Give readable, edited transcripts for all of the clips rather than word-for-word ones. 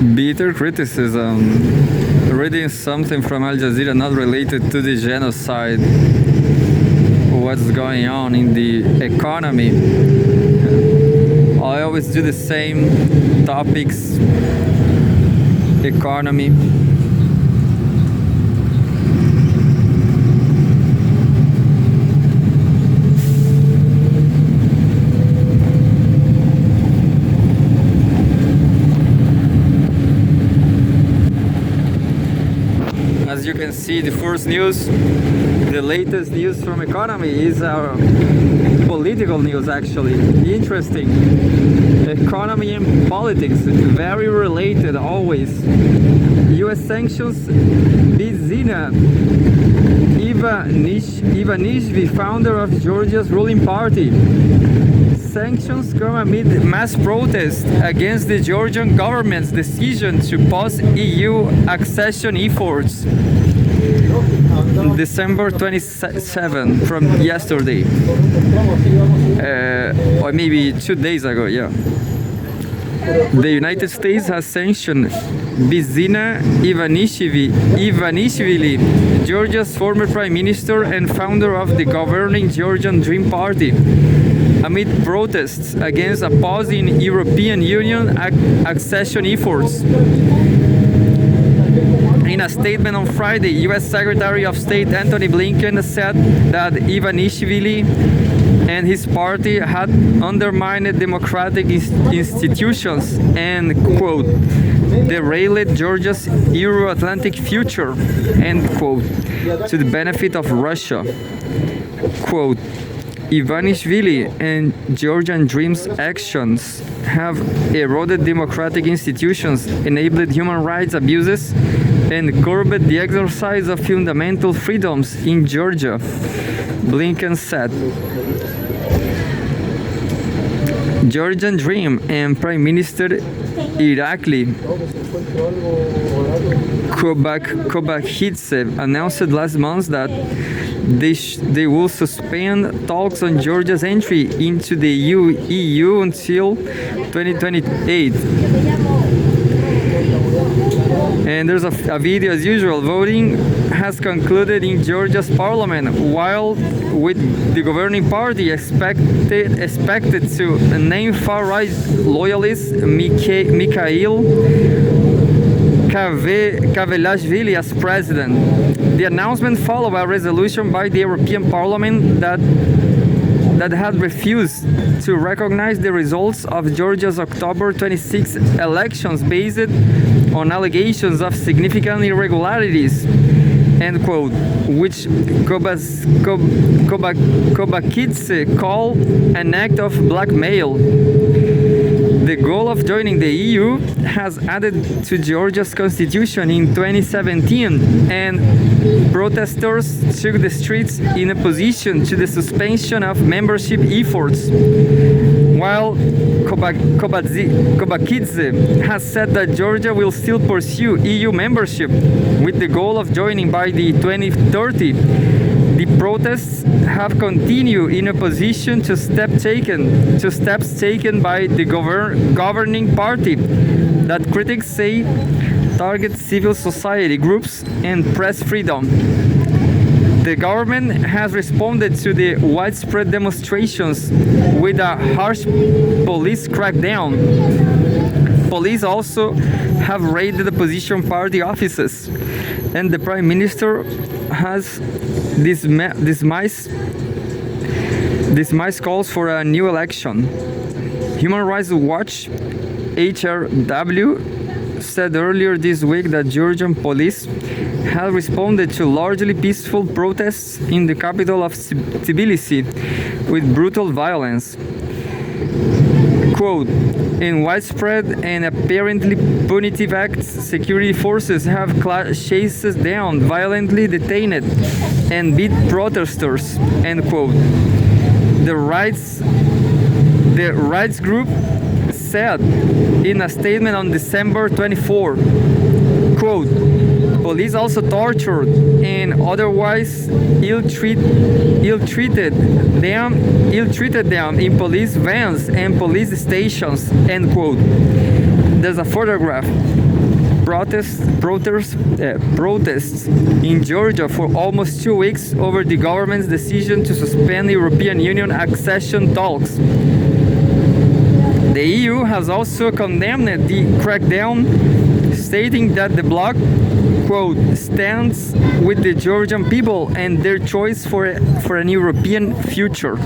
Bitter criticism. Reading something from Al Jazeera not related to the genocide. What's going on in the economy. I always do the same topics. Economy. As you can see, the first news, the latest news from economy is political news actually. Interesting. Economy and politics, very related always. US sanctions, Bidzina Ivanishvi, founder of Georgia's ruling party. Sanctions come amid mass protests against the Georgian government's decision to pause EU accession efforts. December 27 from yesterday, or maybe 2 days ago, yeah. The United States has sanctioned Bidzina Ivanishvili, Georgia's former prime minister and founder of the governing Georgian Dream Party, amid protests against a pause in European Union accession efforts. In a statement on Friday, U.S. Secretary of State Antony Blinken said that Ivanishvili and his party had undermined democratic institutions and, quote, derailed Georgia's Euro-Atlantic future, end quote, to the benefit of Russia. Quote, Ivanishvili and Georgian Dream's actions have eroded democratic institutions, enabled human rights abuses, and curbed the exercise of fundamental freedoms in Georgia, Blinken said. Georgian Dream and Prime Minister Irakli Kobakhidze announced last month that they will suspend talks on Georgia's entry into the EU until 2028. And there's a video as usual. Voting has concluded in Georgia's parliament, while with the governing party expected to name far-right loyalist Mikhail Kavelashvili as president. The announcement followed a resolution by the European Parliament that had refused to recognize the results of Georgia's October 26 elections based on allegations of significant irregularities, end quote, which Kobakhidze called an act of blackmail. The goal of joining the EU has added to Georgia's constitution in 2017, and protesters took the streets in opposition to the suspension of membership efforts. While Kobakhidze has said that Georgia will still pursue EU membership with the goal of joining by the 2030, the protests have continued in opposition to steps taken by the governing party that critics say target civil society groups and press freedom. The government has responded to the widespread demonstrations with a harsh police crackdown. Police also have raided opposition party offices, and the Prime Minister has dismissed calls for a new election. Human Rights Watch HRW said earlier this week that Georgian police have responded to largely peaceful protests in the capital of Tbilisi with brutal violence. Quote, in widespread and apparently punitive acts, security forces have chased down, violently detained, and beat protesters, end quote. The rights group said in a statement on December 24, quote, police also tortured and otherwise ill-treated them in police vans and police stations, end quote. There's a photograph protests in Georgia for almost 2 weeks over the government's decision to suspend European Union accession talks. The EU has also condemned the crackdown, stating that the bloc, quote, stands with the Georgian people and their choice for an European future,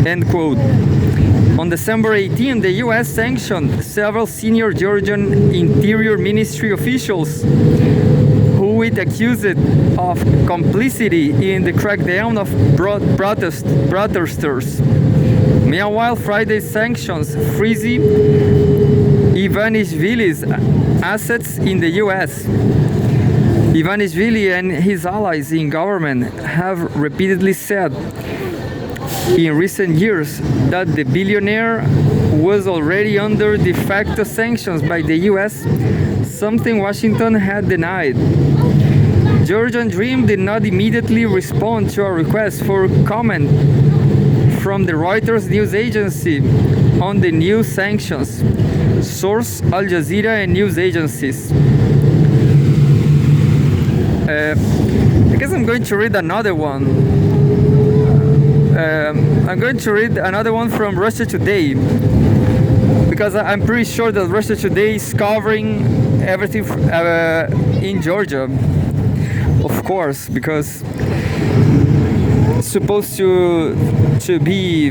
end quote. On December 18, the US sanctioned several senior Georgian Interior Ministry officials who it accused of complicity in the crackdown of protesters. Meanwhile, Friday's sanctions freeze Ivanishvili's assets in the US. Ivanishvili and his allies in government have repeatedly said in recent years that the billionaire was already under de facto sanctions by the US, something Washington had denied. Georgian Dream did not immediately respond to a request for comment from the Reuters news agency on the new sanctions. Source Al Jazeera and news agencies. I guess I'm going to read another one. I'm going to read another one from Russia Today, because I'm pretty sure that Russia Today is covering everything in Georgia. Of course, because it's supposed to be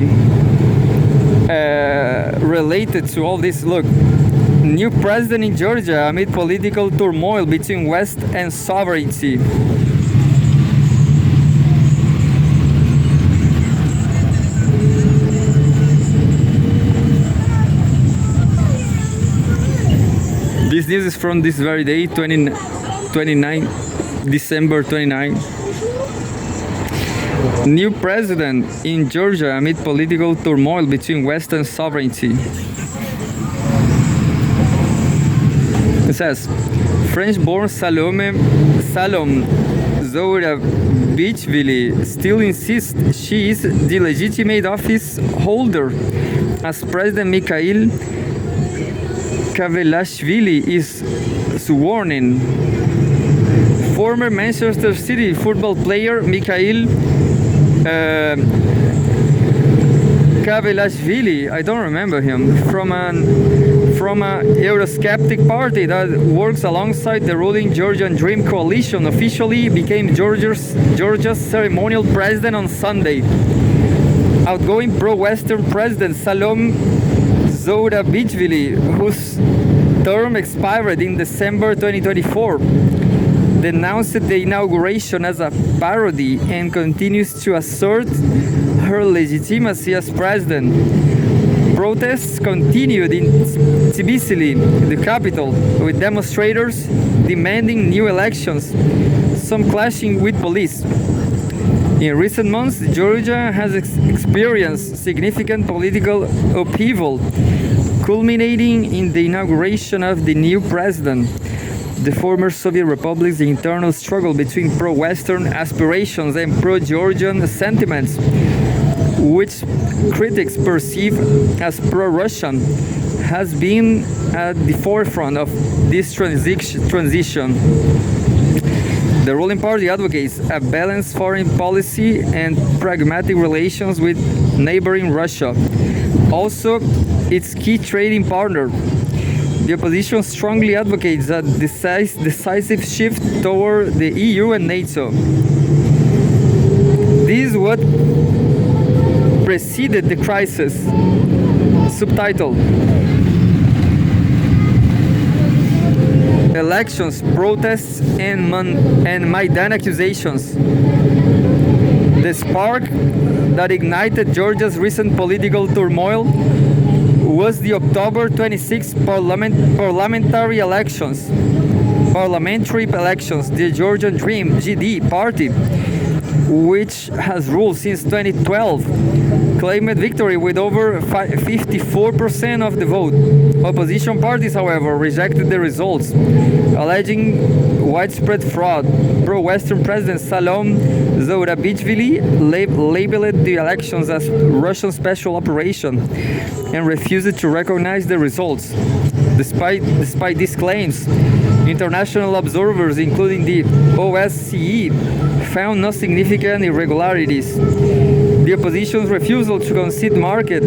related to all this. Look, new president in Georgia amid political turmoil between West and sovereignty. This news is from this very day, 29 December 29. New president in Georgia amid political turmoil between West and sovereignty. It says, French-born Salom Zourabichvili still insists she is the legitimate office holder, as President Mikhail Kavelashvili is sworn in. Former Manchester City football player Mikhail Kavelashvili, I don't remember him, from a Eurosceptic party that works alongside the ruling Georgian Dream coalition, officially became Georgia's ceremonial president on Sunday. Outgoing pro-Western president Salom Zourabichvili, whose term expired in December 2024, denounced the inauguration as a parody and continues to assert her legitimacy as president. Protests continued in Tbilisi, the capital, with demonstrators demanding new elections, some clashing with police. In recent months, Georgia has experienced significant political upheaval, culminating in the inauguration of the new president. The former Soviet republic's internal struggle between pro-Western aspirations and pro-Georgian sentiments, which critics perceive as pro-Russian, has been at the forefront of this transition. The ruling party advocates a balanced foreign policy and pragmatic relations with neighboring Russia, also its key trading partner. The opposition strongly advocates a decisive shift toward the EU and NATO. This is what preceded the crisis. Subtitle: Elections, protests, and Maidan accusations. The spark that ignited Georgia's recent political turmoil was the October 26 parliamentary elections. The Georgian Dream (GD) party, which has ruled since 2012, claimed victory with over 54% of the vote. Opposition parties, however, rejected the results, alleging widespread fraud. Pro-Western President Salom Zourabichvili labeled the elections as Russian special operation and refused to recognize the results. Despite these claims, international observers, including the OSCE, found no significant irregularities. The opposition's refusal to concede market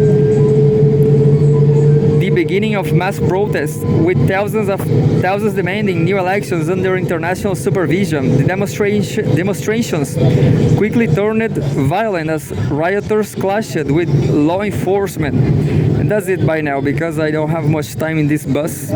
the beginning of mass protests, with thousands demanding new elections under international supervision. The demonstrations quickly turned violent as rioters clashed with law enforcement. And that's it by now, because I don't have much time in this bus.